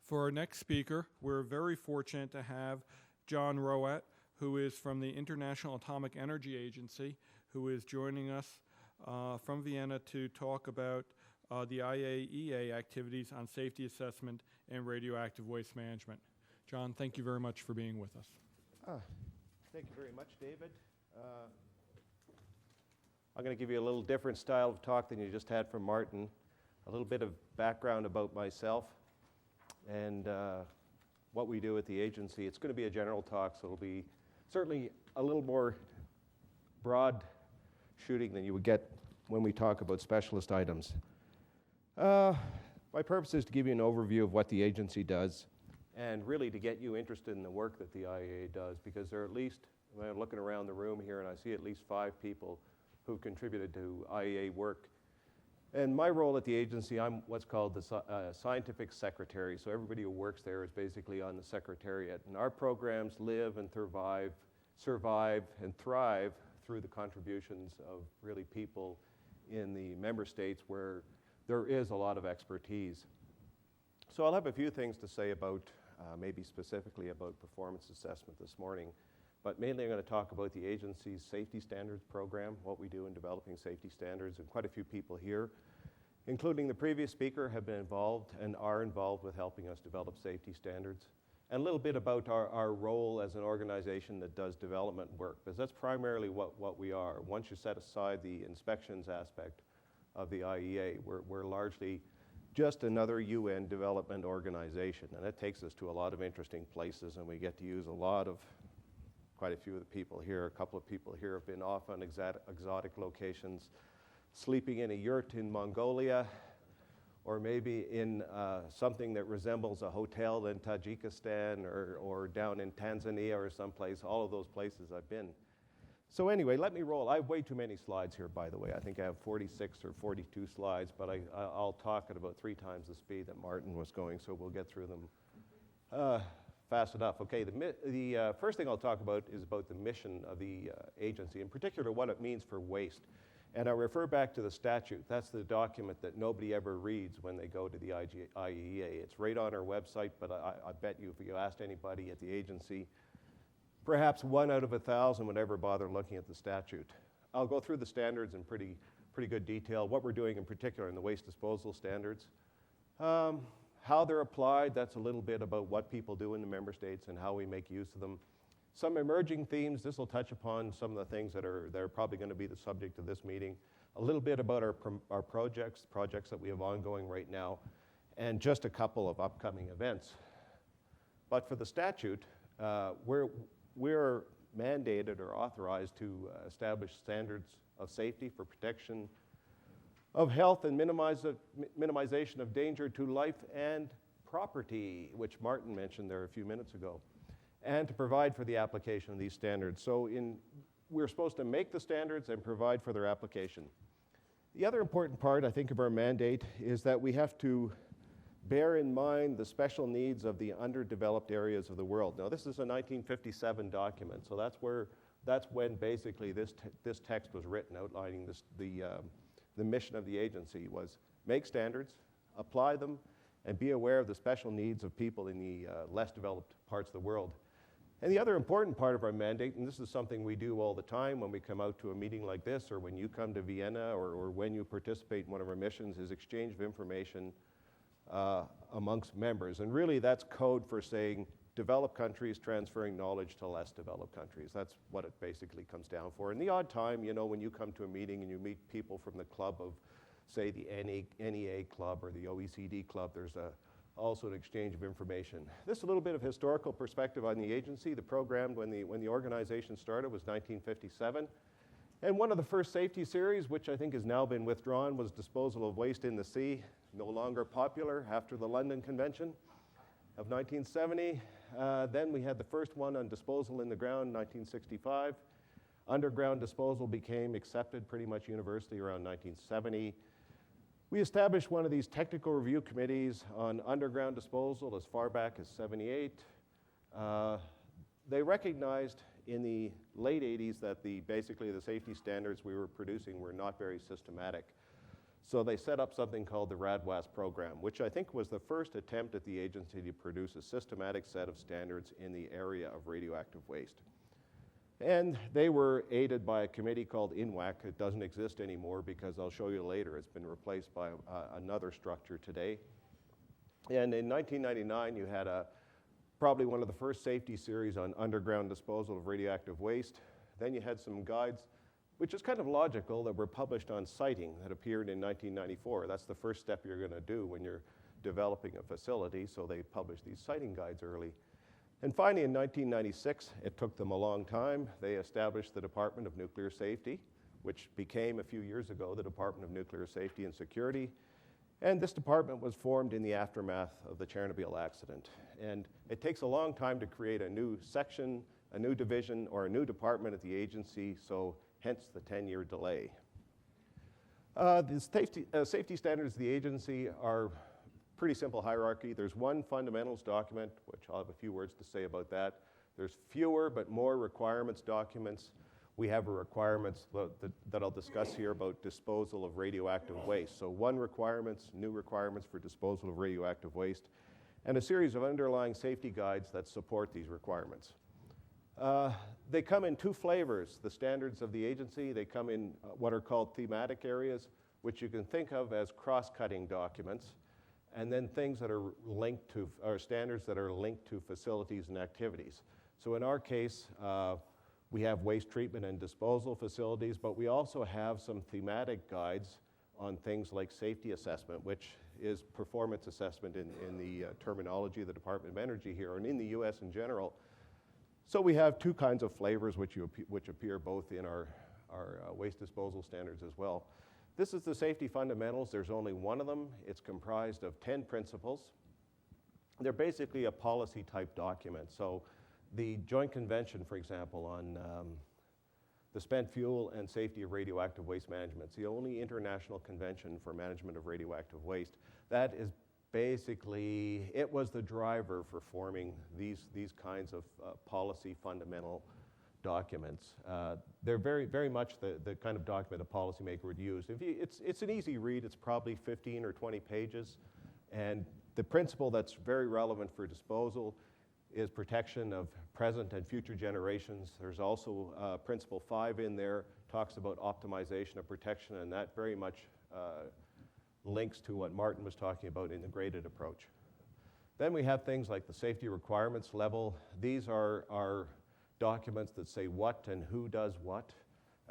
For our next speaker, we're very fortunate to have John Rowat, who is from the International Atomic Energy Agency, who is joining us from Vienna to talk about the IAEA activities on safety assessment and radioactive waste management. John, thank you very much for being with us. Thank you very much, David. I'm going to give you a little different style of talk than you just had from Martin. A little bit of background about myself and what we do at the agency. It's going to be a general talk, so it'll be certainly a little more broad shooting than you would get when we talk about specialist items. My purpose is to give you an overview of what the agency does and really to get you interested in the work that the IAEA does, because there are at least, when I'm looking around the room here and I see at least 5 people who've contributed to IAEA work. And my role at the agency, I'm what's called the scientific secretary. So everybody who works there is basically on the secretariat. And our programs live and survive and thrive through the contributions of really people in the member states where there is a lot of expertise. So I'll have a few things to say about, maybe specifically about performance assessment this morning. But mainly I'm going to talk about the agency's safety standards program, what we do in developing safety standards, and quite a few people here, including the previous speaker, have been involved and are involved with helping us develop safety standards, and a little bit about our role as an organization that does development work, because that's primarily what we are. Once you set aside the inspections aspect of the IAEA, we're largely just another UN development organization, and that takes us to a lot of interesting places, and we get to use quite a few of the people here. A couple of people here have been off on exotic locations, sleeping in a yurt in Mongolia, or maybe in something that resembles a hotel in Tajikistan or down in Tanzania or someplace. All of those places I've been. So anyway, let me roll. I have way too many slides here, by the way. I think I have 46 or 42 slides, but I'll talk at about 3 times the speed that Martin was going, so we'll get through them fast enough. Okay, the first thing I'll talk about is about the mission of the agency, in particular what it means for waste. And I refer back to the statute. That's the document that nobody ever reads when they go to the IAEA. It's right on our website, but I bet you if you asked anybody at the agency, perhaps 1 out of 1,000 would ever bother looking at the statute. I'll go through the standards in pretty good detail, what we're doing in particular in the waste disposal standards. How they're applied, that's a little bit about what people do in the member states and how we make use of them. Some emerging themes, this will touch upon some of the things that are probably going to be the subject of this meeting. A little bit about our projects that we have ongoing right now, and just a couple of upcoming events. But for the statute, we're mandated or authorized to establish standards of safety for protection of health and minimization of danger to life and property, which Martin mentioned there a few minutes ago, and to provide for the application of these standards. So we're supposed to make the standards and provide for their application. The other important part, I think, of our mandate is that we have to bear in mind the special needs of the underdeveloped areas of the world. Now, this is a 1957 document, so that's when basically this text was written, outlining the mission of the agency was make standards, apply them, and be aware of the special needs of people in the less developed parts of the world. And the other important part of our mandate, and this is something we do all the time when we come out to a meeting like this, or when you come to Vienna, or when you participate in one of our missions, is exchange of information amongst members. And really that's code for saying developed countries transferring knowledge to less developed countries. That's what it basically comes down for. And the odd time, when you come to a meeting and you meet people from the club of, say, the NEA club or the OECD club, there's also an exchange of information. This is a little bit of historical perspective on the agency. The program, when the organization started, was 1957. And one of the first safety series, which I think has now been withdrawn, was disposal of waste in the sea, no longer popular after the London Convention of 1970. Then we had the first one on disposal in the ground in 1965. Underground disposal became accepted pretty much universally around 1970. We established one of these technical review committees on underground disposal as far back as 78. They recognized in the late 80s that basically the safety standards we were producing were not very systematic. So they set up something called the Radioactive program, which I think was the first attempt at the agency to produce a systematic set of standards in the area of radioactive waste. And they were aided by a committee called INWAC. It doesn't exist anymore because I'll show you later. It's been replaced by another structure today. And in 1999, you had probably one of the first safety series on underground disposal of radioactive waste. Then you had some guides, which is kind of logical, that were published on siting that appeared in 1994. That's the first step you're going to do when you're developing a facility, so they published these siting guides early. And finally, in 1996, it took them a long time, they established the Department of Nuclear Safety, which became a few years ago the Department of Nuclear Safety and Security. And this department was formed in the aftermath of the Chernobyl accident. And it takes a long time to create a new section, a new division, or a new department at the agency, so hence the 10-year delay. The safety standards of the agency are pretty simple hierarchy. There's one fundamentals document, which I'll have a few words to say about that. There's fewer but more requirements documents. We have requirements that I'll discuss here about disposal of radioactive waste. So new requirements for disposal of radioactive waste, and a series of underlying safety guides that support these requirements. They come in two flavors, the standards of the agency. They come in what are called thematic areas, which you can think of as cross-cutting documents, and then things that are linked to, or standards that are linked to facilities and activities. So in our case, we have waste treatment and disposal facilities, but we also have some thematic guides on things like safety assessment, which is performance assessment in the terminology of the Department of Energy here, and in the US in general. So we have two kinds of flavors which appear both in our waste disposal standards as well. This is the safety fundamentals. There's only one of them. It's comprised of 10 principles. They're basically a policy type document. So the Joint Convention, for example, on the spent fuel and safety of radioactive waste management, it's the only international convention for management of radioactive waste. That is basically, it was the driver for forming these kinds of policy fundamental documents. They're very much the kind of document a policymaker would use. It's an easy read. It's probably 15 or 20 pages. And the principle that's very relevant for disposal is protection of present and future generations. There's also principle 5 in there, talks about optimization of protection, and that very much links to what Martin was talking about in the graded approach. Then we have things like the safety requirements level. These are documents that say what and who does what,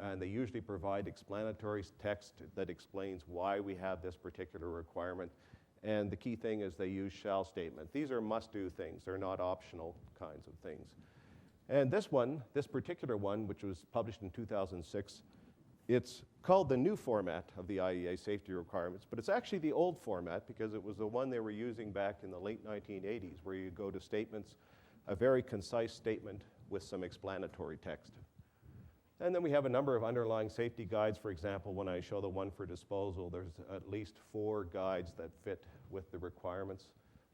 and they usually provide explanatory text that explains why we have this particular requirement. And the key thing is they use shall statement. These are must-do things. They're not optional kinds of things. And this particular one, which was published in 2006, it's called the new format of the IAEA safety requirements, but it's actually the old format because it was the one they were using back in the late 1980s, where you go to statements, a very concise statement with some explanatory text. And then we have a number of underlying safety guides. For example, when I show the one for disposal, there's at least 4 guides that fit with the requirements.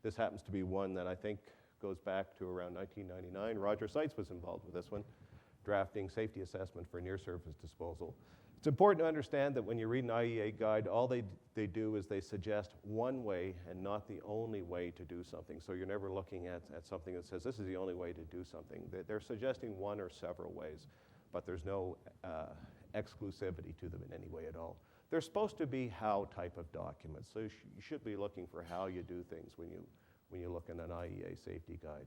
This happens to be one that I think goes back to around 1999. Roger Seitz was involved with this one, drafting safety assessment for near-surface disposal. It's important to understand that when you read an IAEA guide, all they do is they suggest one way and not the only way to do something. So you're never looking at something that says this is the only way to do something. They're suggesting one or several ways, but there's no exclusivity to them in any way at all. They're supposed to be how type of documents, so you should be looking for how you do things when you look in an IAEA safety guide.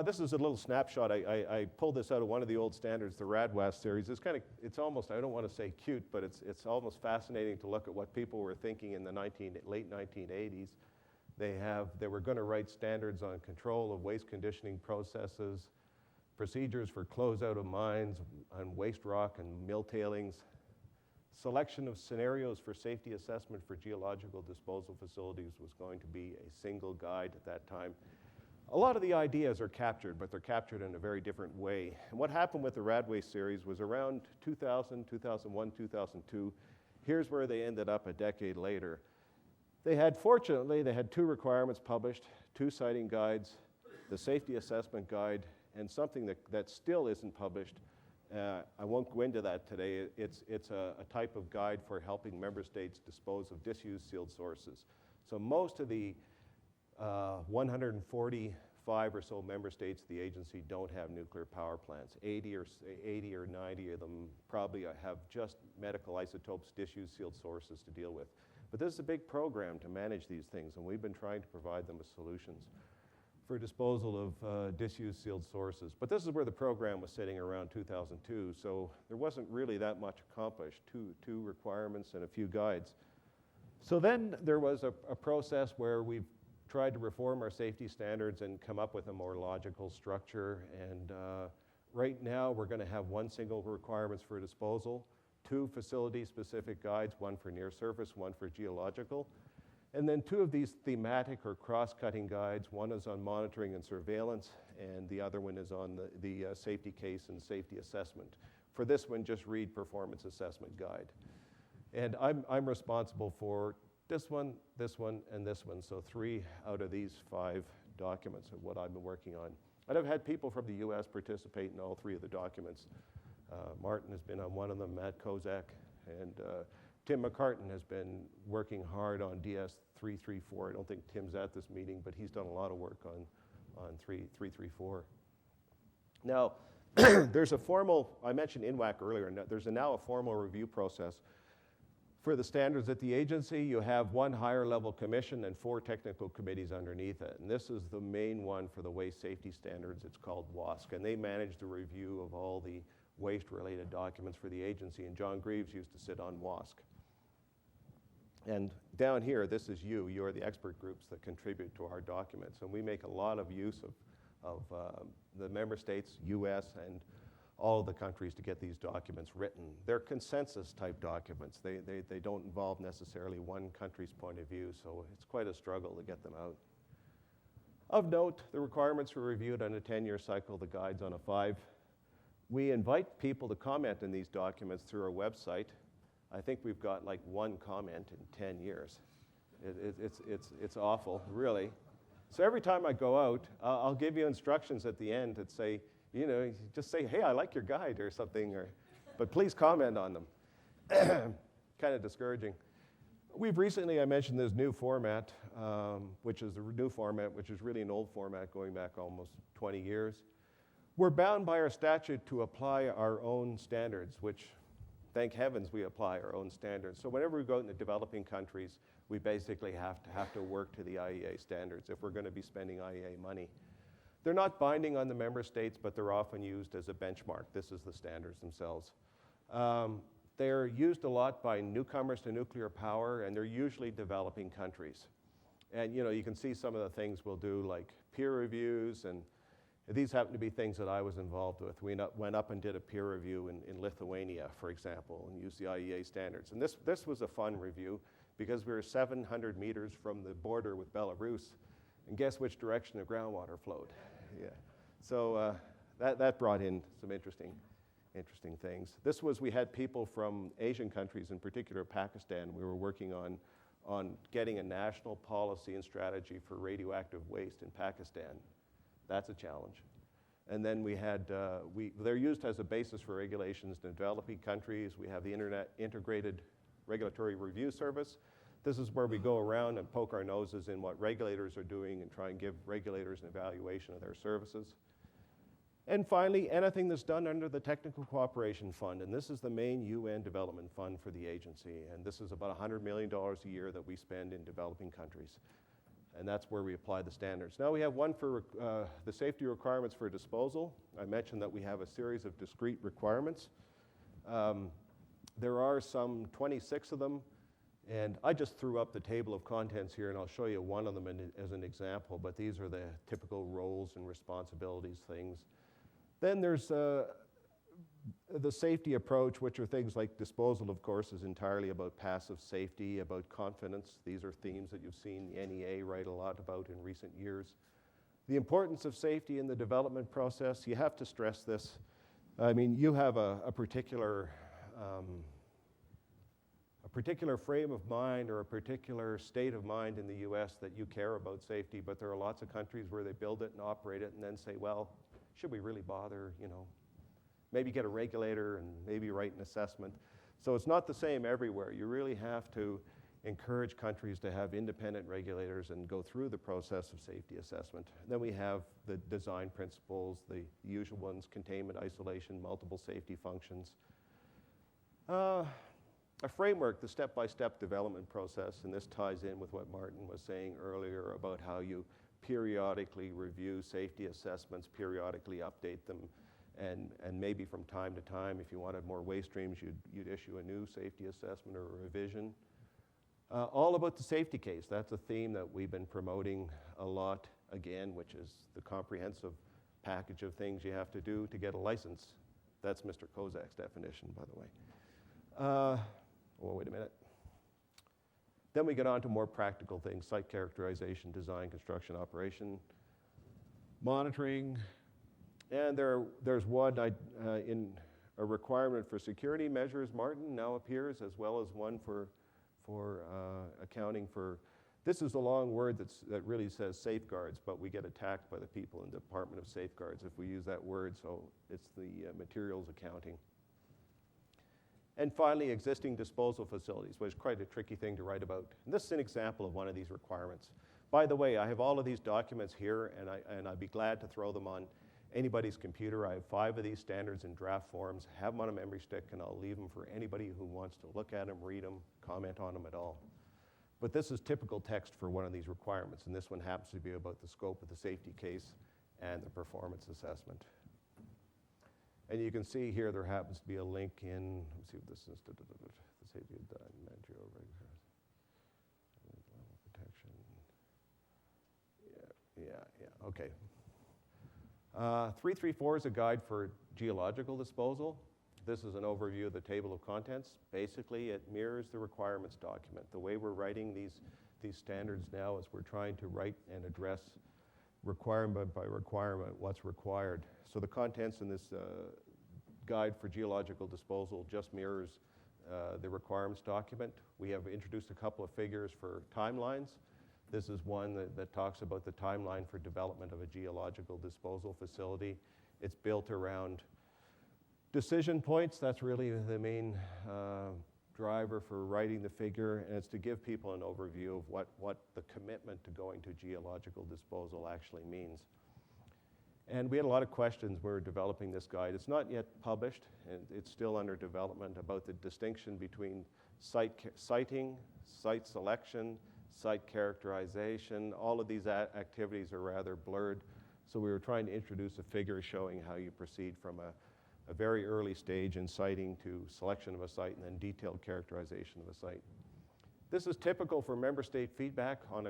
This is a little snapshot. I pulled this out of one of the old standards, the Radioactive series. It's almost, I don't want to say cute, but it's almost fascinating to look at what people were thinking in the late 1980s. They were going to write standards on control of waste conditioning processes, procedures for closeout of mines and waste rock and mill tailings, selection of scenarios for safety assessment for geological disposal facilities was going to be a single guide at that time. A lot of the ideas are captured, but they're captured in a very different way. And what happened with the Radioactive series was around 2000, 2001, 2002. Here's where they ended up a decade later. Fortunately, they had 2 requirements published, 2 siting guides, the safety assessment guide, and something that still isn't published, I won't go into that today. It's a type of guide for helping member states dispose of disused sealed sources. So most of the 145 or so member states of the agency don't have nuclear power plants. 80 or 90 of them probably have just medical isotopes, disused sealed sources to deal with. But this is a big program to manage these things, and we've been trying to provide them with solutions for disposal of disused sealed sources. But this is where the program was sitting around 2002, so there wasn't really that much accomplished, two requirements and a few guides. So then there was a process where we've tried to reform our safety standards and come up with a more logical structure, and right now we're going to have one single requirements for disposal, 2 facility-specific guides, one for near surface, one for geological. And then 2 of these thematic or cross-cutting guides. One is on monitoring and surveillance, and the other one is on the safety case and safety assessment. For this one, just read performance assessment guide. And I'm responsible for this one, and this one. So 3 out of these 5 documents of what I've been working on. And I've had people from the US participate in all 3 of the documents. Martin has been on one of them, Matt Kozak, and Tim McCartan has been working hard on DS334. I don't think Tim's at this meeting, but he's done a lot of work on 334. Now, there's a formal, I mentioned INWAC earlier, there's now a formal review process for the standards at the agency. You have 1 higher level commission and 4 technical committees underneath it. And this is the main one for the waste safety standards. It's called WASC, and they manage the review of all the waste-related documents for the agency, and John Greaves used to sit on WASC. And down here, this is you. You are the expert groups that contribute to our documents, and we make a lot of use of the member states, US, and all of the countries to get these documents written. They're consensus-type documents. They don't involve necessarily one country's point of view, so it's quite a struggle to get them out. Of note, the requirements were reviewed on a 10-year cycle, the guides on a 5. We invite people to comment in these documents through our website. I think we've got like 1 comment in 10 years. It's awful, really. So every time I go out, I'll give you instructions at the end that say, you know, just say, hey, I like your guide or something, but please comment on them. Kind of discouraging. We've recently, I mentioned this new format, which is the new format, which is really an old format going back almost 20 years. We're bound by our statute to apply our own standards, which, thank heavens, we apply our own standards. So whenever we go into developing countries, we basically have to work to the IAEA standards if we're going to be spending IAEA money. They're not binding on the member states, but they're often used as a benchmark. This is the standards themselves. They're used a lot by newcomers to nuclear power, and they're usually developing countries. And you know, you can see some of the things we'll do, like peer reviews, and these happen to be things that I was involved with. We went up and did a peer review in Lithuania, for example, and used the IAEA standards. And this was a fun review because we were 700 meters from the border with Belarus, and guess which direction the groundwater flowed? Yeah. So that brought in some interesting things. We had people from Asian countries, in particular Pakistan. We were working on getting a national policy and strategy for radioactive waste in Pakistan. That's a challenge. And then we had, they're used as a basis for regulations in developing countries. We have the Integrated Regulatory Review Service. This is where we go around and poke our noses in what regulators are doing and try and give regulators an evaluation of their services. And finally, anything that's done under the Technical Cooperation Fund, and this is the main UN development fund for the agency, and this is about $100 million a year that we spend in developing countries. And that's where we apply the standards. Now we have one for the safety requirements for disposal. I mentioned that we have a series of discrete requirements. There are some 26 of them, and I just threw up the table of contents here, and I'll show you one of them as an example, but these are the typical roles and responsibilities things. Then there's the safety approach, which are things like disposal, of course, is entirely about passive safety, about confidence. These are themes that you've seen the NEA write a lot about in recent years. The importance of safety in the development process, you have to stress this. I mean, you have a particular frame of mind or a particular state of mind in the US that you care about safety, but there are lots of countries where they build it and operate it and then say, well, should we really bother, you know? maybe get a regulator and maybe write an assessment. So it's not the same everywhere. You really have to encourage countries to have independent regulators and go through the process of safety assessment. Then we have the design principles, the usual ones: containment, isolation, multiple safety functions. A framework, the step-by-step development process, and this ties in with what Martin was saying earlier about how you periodically review safety assessments, periodically update them, and maybe from time to time, if you wanted more waste streams, you'd issue a new safety assessment or a revision. All about the safety case. That's a theme that we've been promoting a lot, again, which is the comprehensive package of things you have to do to get a license. That's Mr. Kozak's definition, by the way. Wait a minute. Then we get on to more practical things: site characterization, design, construction, operation, monitoring. And there's one in a requirement for security measures, Martin, now appears, as well as one for accounting for, this is a long word that really says safeguards, but we get attacked by the people in the Department of Safeguards if we use that word, so it's the materials accounting. And finally, existing disposal facilities, which is quite a tricky thing to write about. And this is an example of one of these requirements. By the way, I have all of these documents here, and I'd be glad to throw them on anybody's computer. I have 5 of these standards in draft forms, have them on a memory stick, and I'll leave them for anybody who wants to look at them, read them, comment on them at all. But this is typical text for one of these requirements, and this one happens to be about the scope of the safety case and the performance assessment. And you can see here there happens to be a link in, let's see if this is, the safety of managerial protection. Yeah, okay. 334 is a guide for geological disposal. This is an overview of the table of contents. Basically, it mirrors the requirements document. The way we're writing these standards now is we're trying to write and address requirement by requirement what's required. So the contents in this guide for geological disposal just mirrors the requirements document. We have introduced a couple of figures for timelines. This is one that talks about the timeline for development of a geological disposal facility. It's built around decision points. That's really the main driver for writing the figure, and it's to give people an overview of what the commitment to going to geological disposal actually means. And we had a lot of questions when we were developing this guide. It's not yet published, and it's still under development, about the distinction between siting, site selection, site characterization. All of these activities are rather blurred, so we were trying to introduce a figure showing how you proceed from a very early stage in siting to selection of a site and then detailed characterization of a site. This is typical for member state feedback on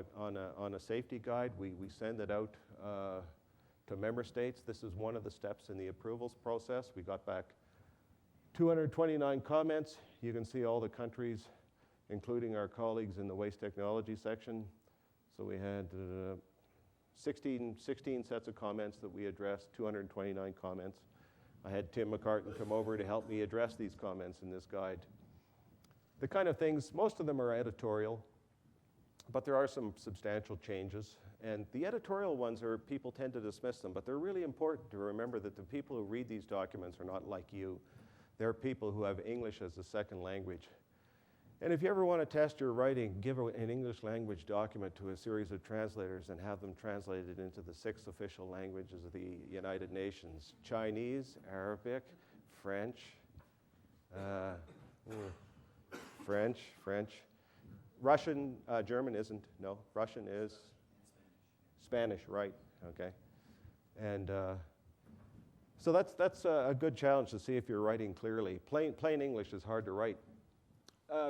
a safety guide. We send it out to member states. This is one of the steps in the approvals process. We got back 229 comments. You can see all the countries, including our colleagues in the waste technology section. So we had 16 sets of comments that we addressed, 229 comments. I had Tim McCartan come over to help me address these comments in this guide. The kind of things, most of them are editorial, but there are some substantial changes. And the editorial ones people tend to dismiss them, but they're really important to remember that the people who read these documents are not like you. They're people who have English as a second language. And if you ever want to test your writing, give an English language document to a series of translators and have them translated into the 6 official languages of the United Nations: Chinese, Arabic, French, Russian, German isn't, no, Russian is, Spanish, right, okay. And so that's a good challenge to see if you're writing clearly. Plain English is hard to write.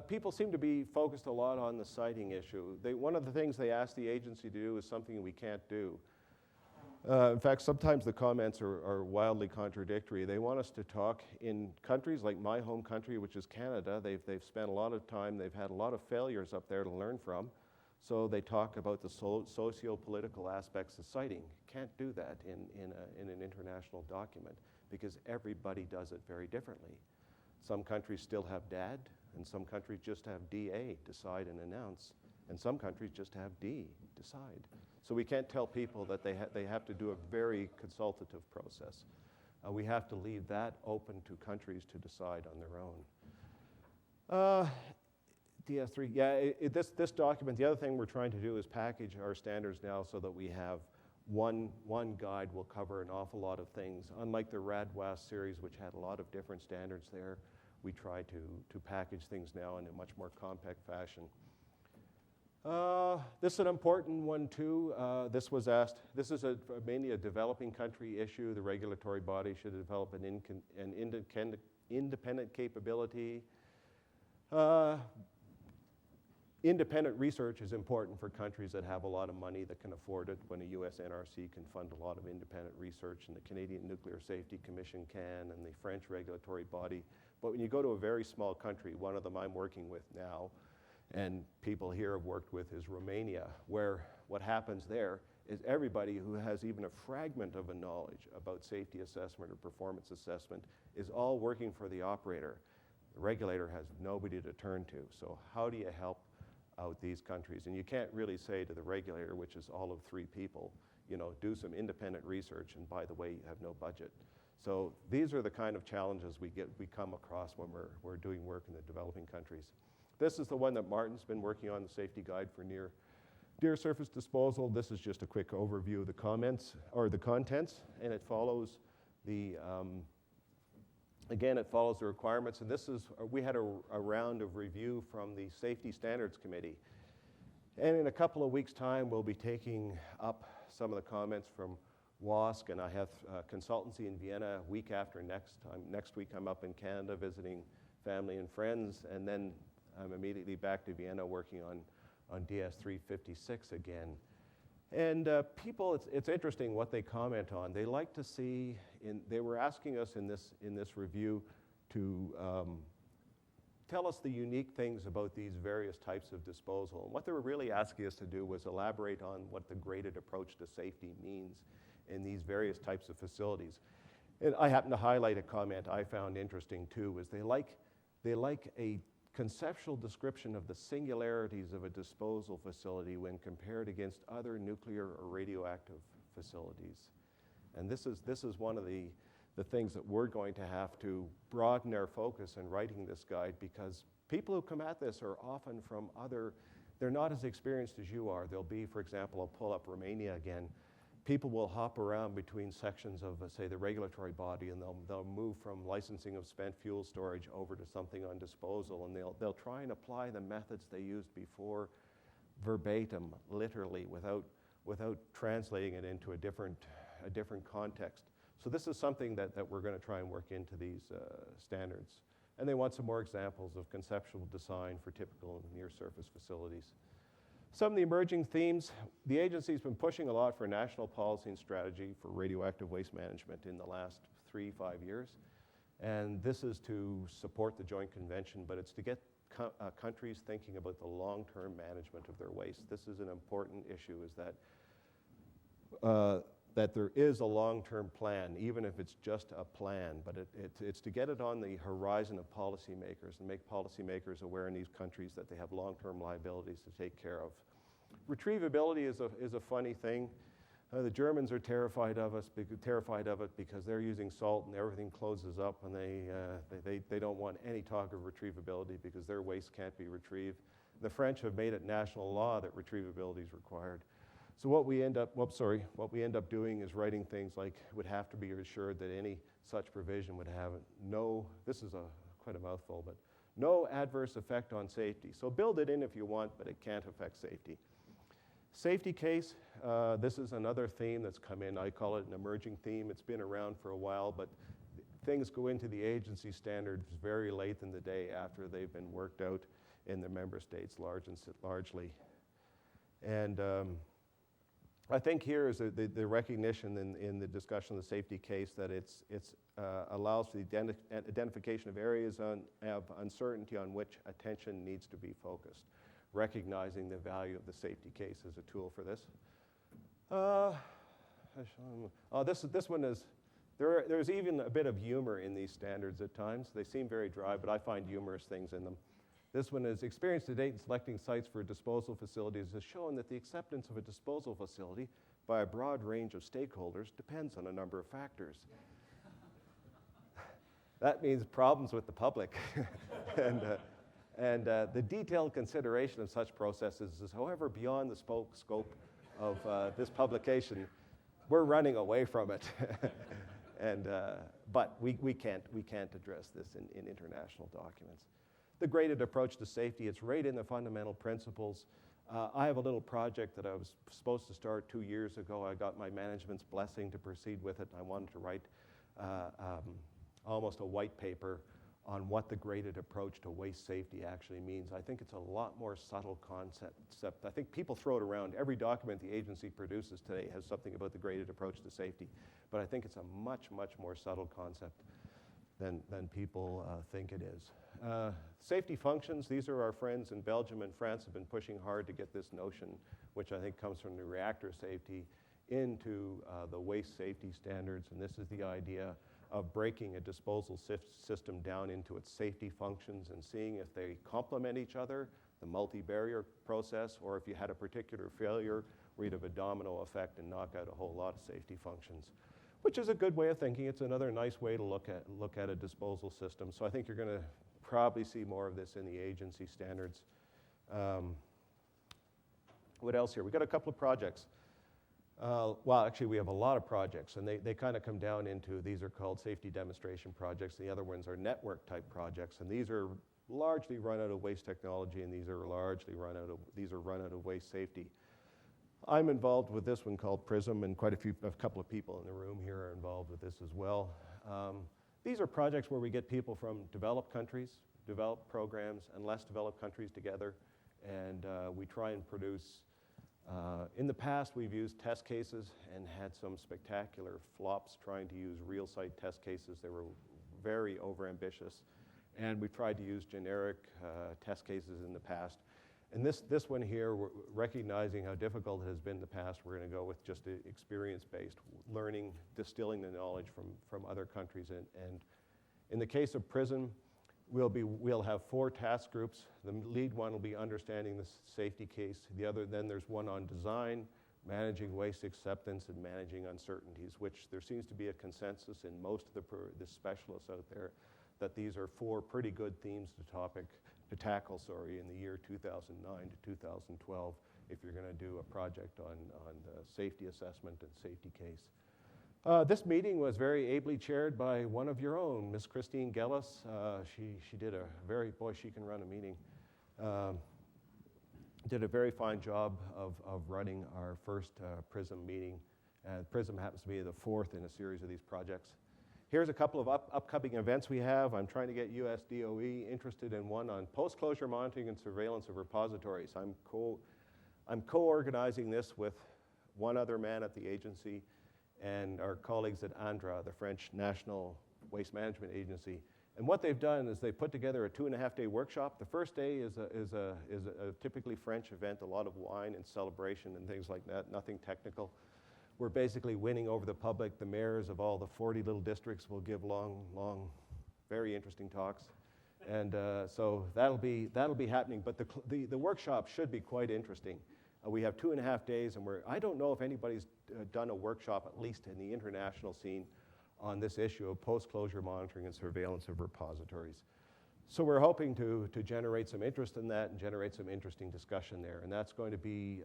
People seem to be focused a lot on the siting issue. One of the things they ask the agency to do is something we can't do. In fact, sometimes the comments are wildly contradictory. They want us to talk in countries like my home country, which is Canada. They've spent a lot of time, they've had a lot of failures up there to learn from. So they talk about the socio-political aspects of siting. Can't do that in an international document because everybody does it very differently. Some countries still have DAD, and some countries just have DA, decide and announce, and some countries just have D, decide. So we can't tell people that they have to do a very consultative process. We have to leave that open to countries to decide on their own. DS3, yeah, this document, the other thing we're trying to do is package our standards now so that we have one guide will cover an awful lot of things. Unlike the RADWAS series, which had a lot of different standards there, we try to package things now in a much more compact fashion. This is an important one too. This was asked, this is mainly a developing country issue. The regulatory body should develop an independent capability. Independent research is important for countries that have a lot of money that can afford it, when a US NRC can fund a lot of independent research, and the Canadian Nuclear Safety Commission can, and the French regulatory body. But when you go to a very small country, one of them I'm working with now, and people here have worked with, is Romania, where what happens there is everybody who has even a fragment of a knowledge about safety assessment or performance assessment is all working for the operator. The regulator has nobody to turn to. So how do you help out these countries? And you can't really say to the regulator, which is all of 3 people, you know, do some independent research, and by the way, you have no budget. So these are the kind of challenges we come across when we're doing work in the developing countries. This is the one that Martin's been working on, the safety guide for near surface disposal. This is just a quick overview of the comments, or the contents, and it follows the, again, it follows the requirements. And this is, we had a round of review from the Safety Standards Committee. And in a couple of weeks' time, we'll be taking up some of the comments from WASC, and I have consultancy in Vienna a week after next. Next week, I'm up in Canada visiting family and friends, and then I'm immediately back to Vienna working on DS356 again. And people, it's interesting what they comment on. They like to see, they were asking us in this review to tell us the unique things about these various types of disposal. And what they were really asking us to do was elaborate on what the graded approach to safety means in these various types of facilities. And I happen to highlight a comment I found interesting too, was they like a conceptual description of the singularities of a disposal facility when compared against other nuclear or radioactive facilities. And this is one of the things that we're going to have to broaden our focus in writing this guide, because people who come at this are often from they're not as experienced as you are. They'll be, for example, I'll pull up Romania again. People will hop around between sections of, say, the regulatory body, and they'll move from licensing of spent fuel storage over to something on disposal, and they'll try and apply the methods they used before verbatim, literally, without translating it into a different context. So this is something that we're going to try and work into these standards. And they want some more examples of conceptual design for typical near-surface facilities. Some of the emerging themes, the agency's been pushing a lot for national policy and strategy for radioactive waste management in the last 3-5 years. And this is to support the Joint Convention, but it's to get countries thinking about the long-term management of their waste. This is an important issue, is that there is a long-term plan, even if it's just a plan, but it's to get it on the horizon of policymakers and make policymakers aware in these countries that they have long-term liabilities to take care of. Retrievability is a funny thing. The Germans are terrified of it because they're using salt and everything closes up, and they don't want any talk of retrievability because their waste can't be retrieved. The French have made it national law that retrievability is required. So what we end up doing is writing things like, would have to be assured that any such provision would have no, this is quite a mouthful, but no adverse effect on safety. So build it in if you want, but it can't affect safety. Safety case, this is another theme that's come in. I call it an emerging theme. It's been around for a while, but things go into the agency standards very late in the day after they've been worked out in the member states largely. And I think here is the recognition in the discussion of the safety case that it allows for the identification of areas of uncertainty on which attention needs to be focused, recognizing the value of the safety case as a tool for this. This one is, there's even a bit of humor in these standards at times. They seem very dry, but I find humorous things in them. This one is, experience to date in selecting sites for disposal facilities has shown that the acceptance of a disposal facility by a broad range of stakeholders depends on a number of factors. That means problems with the public. and the detailed consideration of such processes is, however, beyond the scope of this publication. We're running away from it. But we can't address this in international documents. The graded approach to safety, it's right in the fundamental principles. I have a little project that I was supposed to start 2 years ago. I got my management's blessing to proceed with it. I wanted to write almost a white paper on what the graded approach to waste safety actually means. I think it's a lot more subtle concept. I think people throw it around. Every document the agency produces today has something about the graded approach to safety, but I think it's a much, much more subtle concept than people think it is. Safety functions, these are our friends in Belgium and France have been pushing hard to get this notion, which I think comes from the reactor safety, into the waste safety standards, and this is the idea of breaking a disposal system down into its safety functions and seeing if they complement each other, the multi-barrier process, or if you had a particular failure where you'd have a domino effect and knock out a whole lot of safety functions, which is a good way of thinking. It's another nice way to look at a disposal system. So I think you're going to probably see more of this in the agency standards. What else here? We've got a couple of projects. Well, actually, we have a lot of projects, and they kind of come down into, these are called safety demonstration projects. The other ones are network-type projects, and these are largely run out of waste technology, and these are largely run out of waste safety. I'm involved with this one called PRISM, and a couple of people in the room here are involved with this as well. These are projects where we get people from developed countries, developed programs, and less developed countries together, and we try and produce. In the past, we've used test cases and had some spectacular flops trying to use real site test cases. They were very overambitious, and we tried to use generic test cases in the past. And this one here, we're recognizing how difficult it has been in the past, we're going to go with just experience-based learning, distilling the knowledge from other countries. And in the case of PRISM, we'll have 4 task groups. The lead one will be understanding the safety case. Then there's one on design, managing waste acceptance, and managing uncertainties, which there seems to be a consensus in most of the specialists out there that these are 4 pretty good themes to tackle in the year 2009 to 2012 if you're going to do a project on the safety assessment and safety case. This meeting was very ably chaired by one of your own, Ms. Christine Gellis. She did she can run a meeting. Did a very fine job of running our first PRISM meeting. PRISM happens to be the 4th in a series of these projects. Here's a couple of upcoming events we have. I'm trying to get US DOE interested in one on post-closure monitoring and surveillance of repositories. I'm co-organizing this with one other man at the agency and our colleagues at ANDRA, the French National Waste Management Agency. And what they've done is they put together a 2.5-day workshop. The first day is a typically French event, a lot of wine and celebration and things like that, nothing technical. We're basically winning over the public. The mayors of all the 40 little districts will give long, very interesting talks. And so that'll be happening. But the workshop should be quite interesting. We have 2.5 days, and I don't know if anybody's done a workshop, at least in the international scene, on this issue of post-closure monitoring and surveillance of repositories. So we're hoping to generate some interest in that and generate some interesting discussion there. And that's going to be,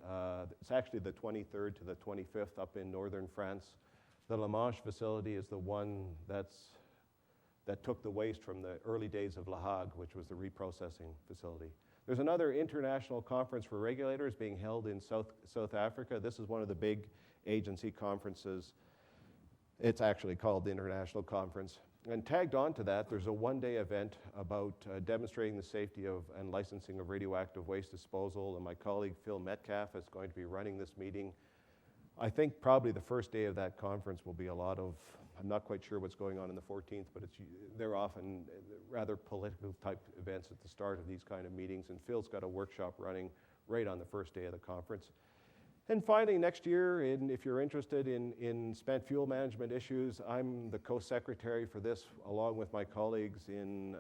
it's actually the 23rd to the 25th up in northern France. The La Manche facility is the one that took the waste from the early days of La Hague, which was the reprocessing facility. There's another international conference for regulators being held in South Africa. This is one of the big agency conferences. It's actually called the International Conference. And tagged on to that, there's a one-day event about demonstrating the safety of and licensing of radioactive waste disposal, and my colleague Phil Metcalf is going to be running this meeting. I think probably the first day of that conference will be a lot of, I'm not quite sure what's going on the 14th, but they're often rather political type events at the start of these kind of meetings, and Phil's got a workshop running right on the first day of the conference. And finally, next year, if you're interested in spent fuel management issues, I'm the co-secretary for this, along with my colleagues in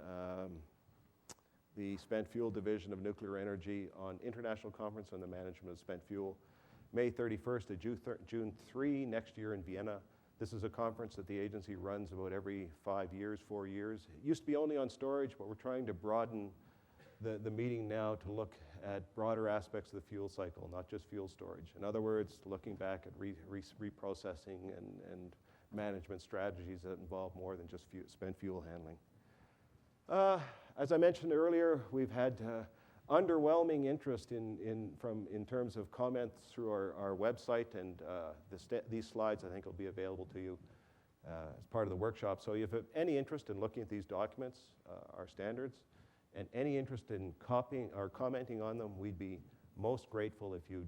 the Spent Fuel Division of Nuclear Energy, on International Conference on the Management of Spent Fuel, May 31st to June 3 next year in Vienna. This is a conference that the agency runs about every 5 years, 4 years. It used to be only on storage, but we're trying to broaden the meeting now to look at broader aspects of the fuel cycle, not just fuel storage. In other words, looking back at reprocessing and management strategies that involve more than just spent fuel handling. As I mentioned earlier, we've had underwhelming interest in terms of comments through our website, and these slides I think will be available to you as part of the workshop. So if you have any interest in looking at these documents, our standards, and any interest in copying or commenting on them, we'd be most grateful if you'd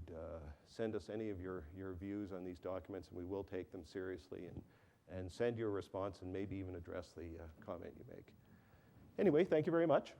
send us any of your views on these documents, and we will take them seriously and send you a response and maybe even address the comment you make. Anyway, thank you very much.